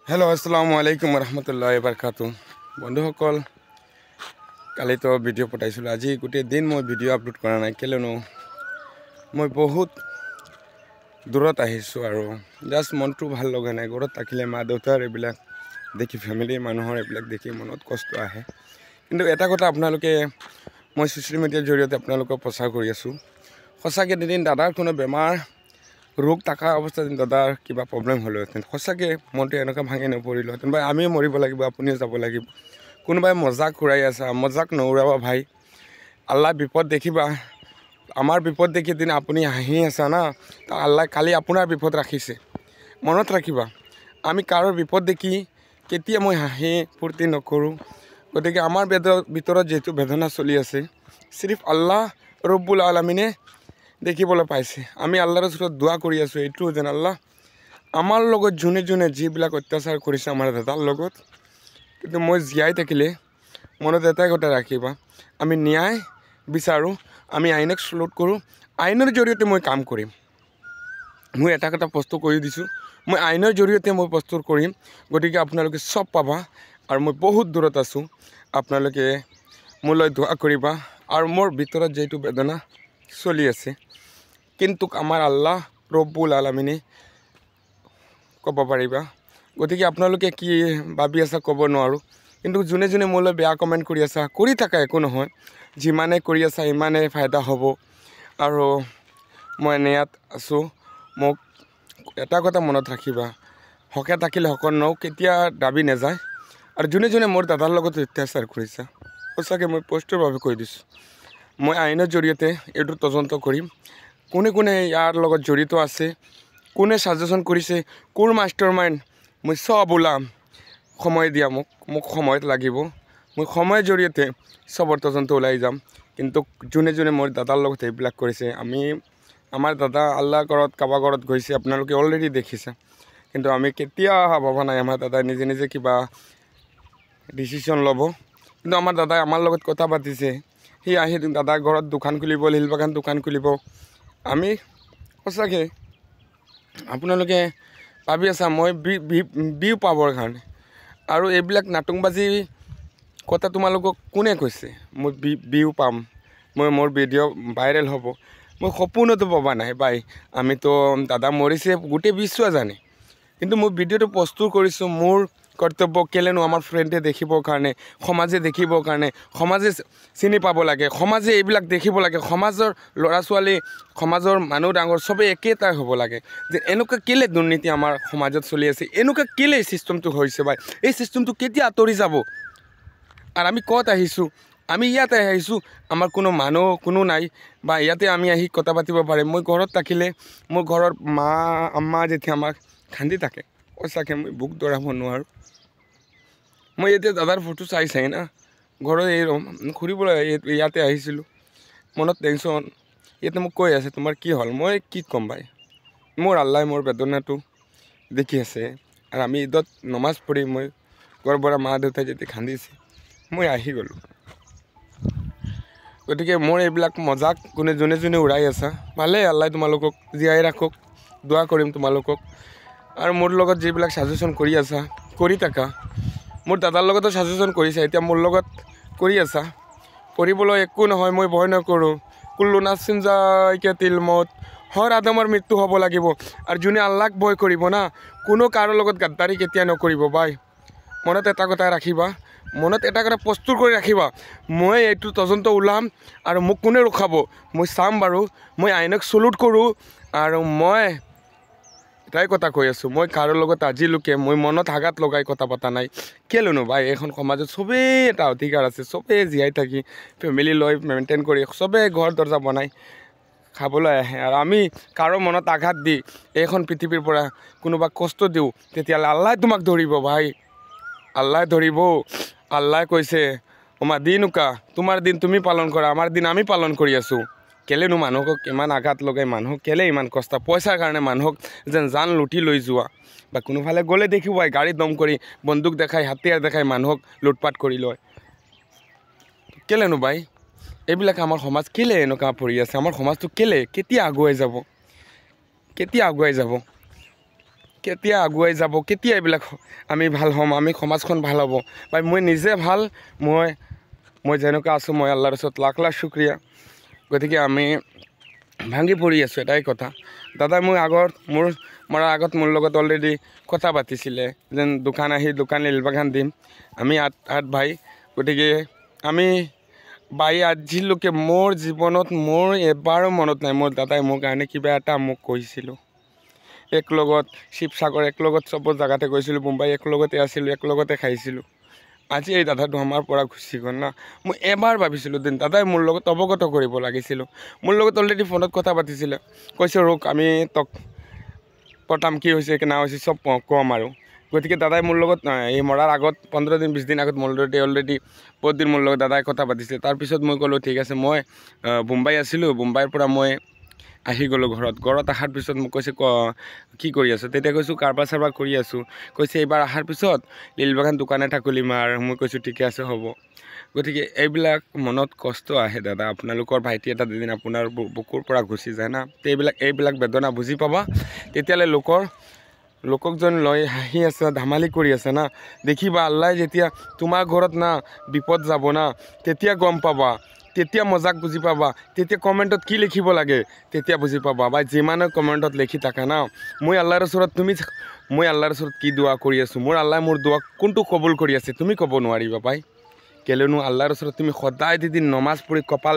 hello अस्सलामु आलैकुम रहमतुल्लाहि वबरकातुह बंधुসকল কালি তো ভিডিও পঠাইছিলো আজি গোটেই দিন মই ভিডিও আপলোড কৰা নাই কেলেনো মই বহুত দূৰত আহিছো আৰু জাস্ট মনটো ভাল লগা নাই ঘৰত থাকিলে মা দেউতাৰ এইবিলাক দেখি ফ্যামিলি মানুহৰ এইবিলাক দেখি মনত কষ্ট আহে কিন্তু এটা কথা আপোনালোকে মই সোশ্যাল মিডিয়াৰ জৰিয়তে আপোনালোকক প্ৰচাৰ কৰি আছো সঁচাকে দিন দাদাৰ কোনো বেমাৰ रोग taka অৱস্থা দাদাৰ কিবা প্ৰবলেম হলো হেতেন সঁচাকে মনটো এনেকা ভাঙি নপৰিলো হেতেন ভাই আমি মৰিব লাগিব আপুনিও যাব লাগিব কোনোবাই মজাক উৰাই আছে মজাক নউৰাবা ভাই আল্লাহ বিপদ দেখিবা আমাৰ বিপদ দেখি দিন আপুনি হাঁহি আছে না তা আল্লাহ কালি আপোনাৰ বিপদ ৰাখিছে মনত ৰাখিবা আমি কাৰো বিপদ দেখি কেতিয়া মই হাঁহি ফূৰ্তি নকৰো গতিকে আমাৰ ভিতৰত যেটো বেদনা চলি আছে सिर्फ আল্লাহ ৰব্বুল আলামিনে দেখিবলৈ পাইছে আমি আল্লাহৰ ওচৰত দোয়া কৰি আছো এইটো যেন আল্লাহ আমাৰ লগত জুনে জুনে যিবিলাক অত্যাচাৰ কৰিছে আমাৰ দাদাৰ লগত কিন্তু মই জিয়াই থাকিলে মনত এটাই কথা ৰাখিবা আমি ন্যায় বিচাৰো আমি আইনক স্লুট কৰো আইনৰ জৰিয়তে মই কাম কৰিম মই এটা কথা প্ৰস্তুত কৰি দিছো মই আইনৰ জৰিয়তে মই প্ৰস্তুত কৰিম গতিকে আপোনালোকে সব পাবা আৰু মই বহুত দূৰত আছো আপোনালোকে মোলৈ দোয়া কৰিবা আৰু মোৰ ভিতৰত যেটো বেদনা চলি আছে কিন্তু আমাৰ আল্লাহ ৰব্বুল আলামিনে কব পাৰিবা গতিকে আপোনালোকে কি ভাবি আছে কব নোৱাৰো কিন্তু জুনে জুনে মোলৈ বেয়া কমেন্ট কৰি আছে কৰি থাকা একো নহয় যিমানে কৰি আছে ইমানে ফায়দা হ'ব আৰু মই নিয়াত আছো মোক এটা কথা মনত ৰাখিবা হকে থাকিলে হকৰ নও কেতিয়া দাবি নেযায় আৰু জুনে জুনে মোৰ দাদাৰ লগত অত্যাচাৰ কৰিছে সঁচাকে মই পোষ্টৰ ভাবে কৈ দিছো মই আইনৰ জৰিয়তে এটো তদন্ত কৰিম কোনে কোনে ইয়াৰ লগত জড়িত আছে কোনে সাজেশন কৰিছে কোন মাস্টাৰমাইণ্ড মই সব ওলাম সময় দিয়া মোক সময় লাগিব মই সময় জৰিয়তে সবৰ তদন্ত ওলাই যাম কিন্তু জুনে জুনে মোৰ দাদাৰ লগত এইবিলাক কৰিছে আমি আমাৰ দাদা আল্লাহ ঘৰত কাবা ঘৰত গৈছে আপোনালোকে অলৰেডি দেখিছে কিন্তু আমি কেতিয়া ভাবা নাই আমাৰ দাদা নিজে নিজে কিবা ডিসিশন ল'ব কিন্তু আমাৰ দাদাই আমাৰ লগত কথা পাতিছে হি আহি দাদা ঘৰত দোকান খুলিব লিল বাগান দোকান খুলিব আমি সঁচাকে আপোনালোকে ভাবি আছা মই বিউ পাবৰ কাৰণে আৰু এইবিলাক নাটকবাজি কথা তোমালোকক কোনে কৈছে মই বিউ পাম মই মোৰ ভিডিঅ' ভাইৰেল হ'ব মই সপোনতো পাবা নাই ভাই আমি তো দাদা মৰিছে গোটেই বিশ্ব জানে কিন্তু মই ভিডিঅ'টো প্ৰস্তুত কৰিছো মোৰ কৰ্তব্য কেলেনো আমাৰ ফ্ৰেণ্ডে দেখিবৰ কাৰণে সমাজে দেখিবৰ কাৰণে সমাজে চিনি পাব লাগে সমাজে এইবিলাক দেখিব লাগে সমাজৰ ল'ৰা ছোৱালী সমাজৰ মানুহ ডাঙৰ সবে একেটাই হ'ব লাগে যে এনেকুৱা কেলে দুৰ্নীতি আমাৰ সমাজত চলি আছে এনেকুৱা কেলে সিস্টেমটো হৈছে ভাই এই সিস্টেমটো কেতিয়া আঁতৰি যাব আৰু আমি কত আহিছো আমি ইয়াতে আহিছো আমাৰ কোনো মানুহ কোনো নাই বা ইয়াতে আমি আহি কথা পাতিব পাৰে মই ঘৰত থাকিলে মোৰ ঘৰৰ মা আম্মা যেতিয়া আমাক খান্দি থাকে সঁচাকে মই বুক দৰাব নোৱাৰো মই এতিয়া দাদাৰ ফটো চাই না ঘৰত এই ঘুৰিবলৈ ইয়াতে আহিছিলো মনত টেনচন ইয়াতে মোক কৈ আছে তোমাৰ কি হ'ল মই কি কম ভাই মোৰ আল্লাহ মোৰ বেদনাটো দেখি আছে আৰু আমি ঈদত নমাজ পঢ়ি মই ঘৰৰ পৰা মা দেউতাই যেতিয়া খান্দিছে মই আহি গলো গতিকে মোৰ এইবিলাক মজাক কোনে জনে জনে উৰাই আছে ভালে আল্লাহ তোমালোকক জীয়াই ৰাখক দোয়া কৰিম তোমালোকক আৰু মোৰ লগত যিবিলাক সাজেশন কৰি আছা কৰি থাকা মোৰ দাদাৰ লগতো সাজেশন কৰিছে এতিয়া মোৰ লগত কৰি আছা কৰিবলৈ একো নহয় মই ভয় নকৰো কুল্লু নাফসিন যায়কাতুল মউত হৰ আদমৰ মৃত্যু হ'ব লাগিব আৰু যোনে আল্লাহক ভয় কৰিব না কোনো কাৰো লগত গাদ্দাৰি কেতিয়া নকৰিব ভাই মনত এটা কথা ৰাখিবা মনত এটা কথা প্ৰস্তুত কৰি ৰাখিবা মই এইটো তদন্ত ওলাম আৰু মোক কোনে ৰখাব মই চাম বাৰু মই আইনক সলুট কৰো আৰু মই এটাই কথা কৈ আছো মই কাৰো লগত আজিলৈকে মই মনত আঘাত লগাই কথা পতা নাই কেলেনো ভাই এখন সমাজত সবে এটা অধিকাৰ আছে সবে জীয়াই থাকি ফ্যামিলি লৈ মেইনটেইন কৰি সবে ঘৰ দৰজা বনাই খাবলৈ আহে আৰু আমি কাৰো মনত আঘাত দি এখন পৃথিৱীৰ পৰা কোনোবা কষ্ট দিও তেতিয়ালে আল্লাহ তোমাক ধৰিব ভাই আল্লাহ ধৰিব আল্লাহ কৈছে ওমা দিনুকা তোমাৰ দিন তুমি পালন কৰা আমাৰ দিন আমি পালন কৰি আছো কেলেনো মানুহক ইমান আঘাত লগাই মানুহক কেলে ইমান কষ্ট পইচাৰ কাৰণে মানুহক যেন জান লুটি লৈ যোৱা বা কোনোফালে গ'লে দেখিব গাড়ী দম কৰি বন্দুক দেখাই হাতিয়াৰ দেখাই মানুহক লুটপাট কৰি লয় কেলেনো ভাই এইবিলাক আমাৰ সমাজ কেলে এনেকা পৰি আছে আমাৰ সমাজটো কেলে কেতিয়া আগুৱাই যাব কেতিয়া আগুৱাই যাব কেতিয়া এইবিলাক আমি ভাল হ'ম আমি সমাজখন ভাল হ'ব বা মই নিজে ভাল মই যেনেকুৱা আছোঁ মই আল্লাহৰ ওচৰত লাখ লাখ শুক্ৰিয়া গতিকে আমি ভাঙি পৰি আছোঁ এটাই কথা দাদাই মোৰ আগত মোৰ লগত অলৰেডি কথা পাতিছিলে যেন দোকান লিলবাগান দিম আমি আঠ ভাই গতিকে আমি বাই আজিলৈকে মোৰ জীৱনত মোৰ এবাৰো মনত নাই মোৰ দাদাই মোৰ কাৰণে কিবা এটা মোক কৈছিলোঁ একলগত শিৱসাগৰ একলগত চবৰ জেগাতে গৈছিলোঁ মুম্বাই একলগতে আছিলোঁ একলগতে খাইছিলোঁ আজি এই দাদাটো আমাৰ পৰা গুচি গ'ল না মই এবাৰ ভাবিছিলোঁ দিন দাদাই মোৰ লগত অৱগত কৰিব লাগিছিলোঁ মোৰ লগত অলৰেডি ফোনত কথা পাতিছিলে কৈছে ৰোক আমি তক পতাম কি হৈছে কি না হৈছে চব কম আৰু গতিকে দাদাই মোৰ লগত এই মৰাৰ আগত 15 দিন 20 দিন আগত মোৰ লগত অলৰেডি বহুত দিন মোৰ লগত দাদাই কথা পাতিছে তাৰপিছত মই ক'লোঁ ঠিক আছে মই মুম্বাই আছিলোঁ মুম্বাইৰ পৰা মই আহি গ'লোঁ ঘৰত অহাৰ পিছত মোক কৈছে কি কৰি আছোঁ তেতিয়া কৈছোঁ কাৰবাৰ চাৰবাৰ কৰি আছোঁ কৈছে এইবাৰ অহাৰ পিছত লিলবাগান দোকান এটা খুলিম আৰু মই কৈছোঁ ঠিকে আছে হ'ব গতিকে এইবিলাক মনত কষ্ট আহে দাদা আপোনালোকৰ ভাইটি এটা দুদিন আপোনাৰ বুকুৰ পৰা গুচি যায় না এইবিলাক বেদনা বুজি পাবা তেতিয়ালৈ লোকক যেন লৈ হাঁহি আছে ধেমালি কৰি আছে না দেখিবা আল্লাই যেতিয়া তোমাৰ ঘৰত না বিপদ যাব না তেতিয়া গম পাবা তেতিয়া মজাক বুজি পাবা তেতিয়া কমেণ্টত কি লিখিব লাগে তেতিয়া বুজি পাবা বা যিমানে কমেণ্টত লিখি থাকা না মই আল্লাহৰ ওচৰত কি দোৱা কৰি আছোঁ মোৰ আল্লাই মোৰ দোৱা কোনটো কবুল কৰি আছে তুমি ক'ব নোৱাৰিবা পাই কেলেনো আল্লাহৰ ওচৰত তুমি সদায় দিন নমাজ পঢ়ি কপাল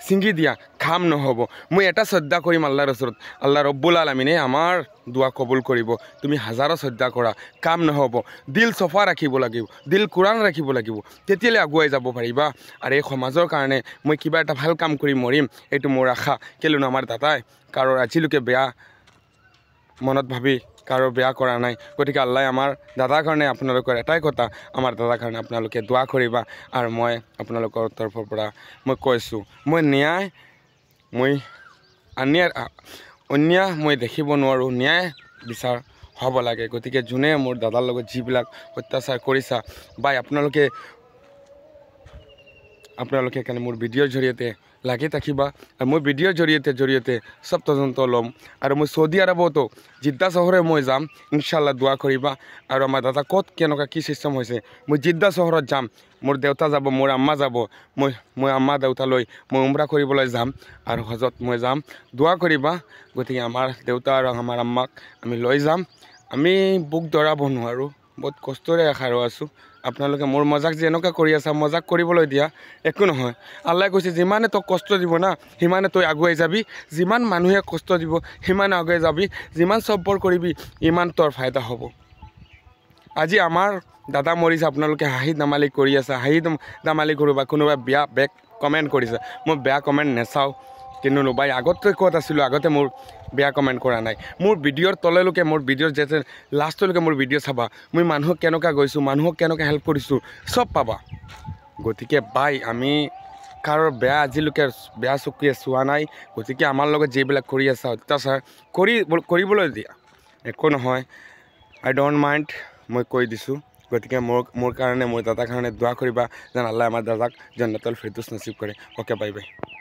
ছিঙি দিয়া খাম নহ'ব মই এটা শ্ৰদ্ধা কৰিম আল্লাহৰ ওচৰত আল্লাহ ৰব্বুল আলামিনে আমাৰ দোৱা কবুল কৰিব তুমি হাজাৰো শ্ৰদ্ধা কৰা কাম নহ'ব দিল চফা ৰাখিব লাগিব দিল কোৰাণ ৰাখিব লাগিব তেতিয়ালৈ আগুৱাই যাব পাৰিবা আৰু এই সমাজৰ কাৰণে মই কিবা এটা ভাল কাম কৰি মৰিম এইটো মোৰ আশা কেলেনো আমাৰ দাদাই কাৰো আজিলৈকে বেয়া মনত ভাবি কাৰো বেয়া কৰা নাই গতিকে আল্লাহ আমাৰ দাদাৰ কাৰণে আপোনালোকৰ এটাই কথা আমাৰ দাদাৰ কাৰণে আপোনালোকে দোৱা কৰিবা আৰু মই আপোনালোকৰ তৰফৰ পৰা মই কৈছোঁ মই অন্যায় মই দেখিব নোৱাৰোঁ ন্যায় বিচাৰ হ'ব লাগে গতিকে যোনে মোৰ দাদাৰ লগত যিবিলাক অত্যাচাৰ কৰিছা বাই আপোনালোকে কাৰণে মোৰ ভিডিঅ'ৰ জৰিয়তে লাগি থাকিবা আৰু মই ভিডিঅ'ৰ জৰিয়তে চব তদন্ত ল'ম আৰু মই চৌদি আৰবতো জিদ্দা চহৰে মই যাম ইনশাল্লাহ দোৱা কৰিবা আৰু আমাৰ দাদা ক'ত কেনেকুৱা কি চিষ্টেম হৈছে মই জিদ্দা চহৰত যাম মোৰ দেউতা যাব মোৰ আম্মা যাব মই আম্মা দেউতালৈ মই উমৰা কৰিবলৈ যাম আৰু হজত মই যাম দোৱা কৰিবা গতিকে আমাৰ দেউতা আৰু আমাৰ আম্মাক আমি লৈ যাম আমি বুক দৰাব নোৱাৰোঁ বহুত কষ্টৰে আশাৰো আছোঁ আপোনালোকে মোৰ মজাক যে এনেকুৱা কৰি আছা মজাক কৰিবলৈ দিয়া একো নহয় আল্লাই কৈছে যিমানে তোক কষ্ট দিব না সিমানে তই আগুৱাই যাবি যিমান মানুহে কষ্ট দিব সিমানে আগুৱাই যাবি যিমান সব্বৰ কৰিবি ইমান তোৰ ফাইদা হ'ব আজি আমাৰ দাদা মৰিছে আপোনালোকে হাঁহি ধেমালি কৰি আছে হাঁহি ধেমালি কৰোঁ বা কোনোবাই বেয়া কমেণ্ট কৰিছে মই বেয়া কমেণ্ট নেচাওঁ কিন্তু নোবাই আগতকৈ ক'ত আছিলোঁ আগতে মোৰ বেয়া কমেণ্ট কৰা নাই মোৰ ভিডিঅ'ৰ তললৈকে মোৰ ভিডিঅ'ৰ যেতিয়া লাষ্টলৈকে মোৰ ভিডিঅ' চাবা মই মানুহক কেনেকুৱা গৈছোঁ মানুহক কেনেকৈ হেল্প কৰিছোঁ চব পাবা গতিকে বাই আমি কাৰো আজিলৈকে বেয়া চকুৱে চোৱা নাই গতিকে আমাৰ লগত যিবিলাক কৰি আছা অত্যাচাৰ কৰিবলৈ দিয়া একো নহয় আই ডোণ্ট মাইণ্ড মই কৈ দিছোঁ গতিকে মোৰ কাৰণে মোৰ দাদাৰ কাৰণে দোৱা কৰিবা যেন আল্লাহ আমাৰ দাদাক জান্নাতুল ফিৰদৌছ নসিব কৰে অ'কে বাই বাই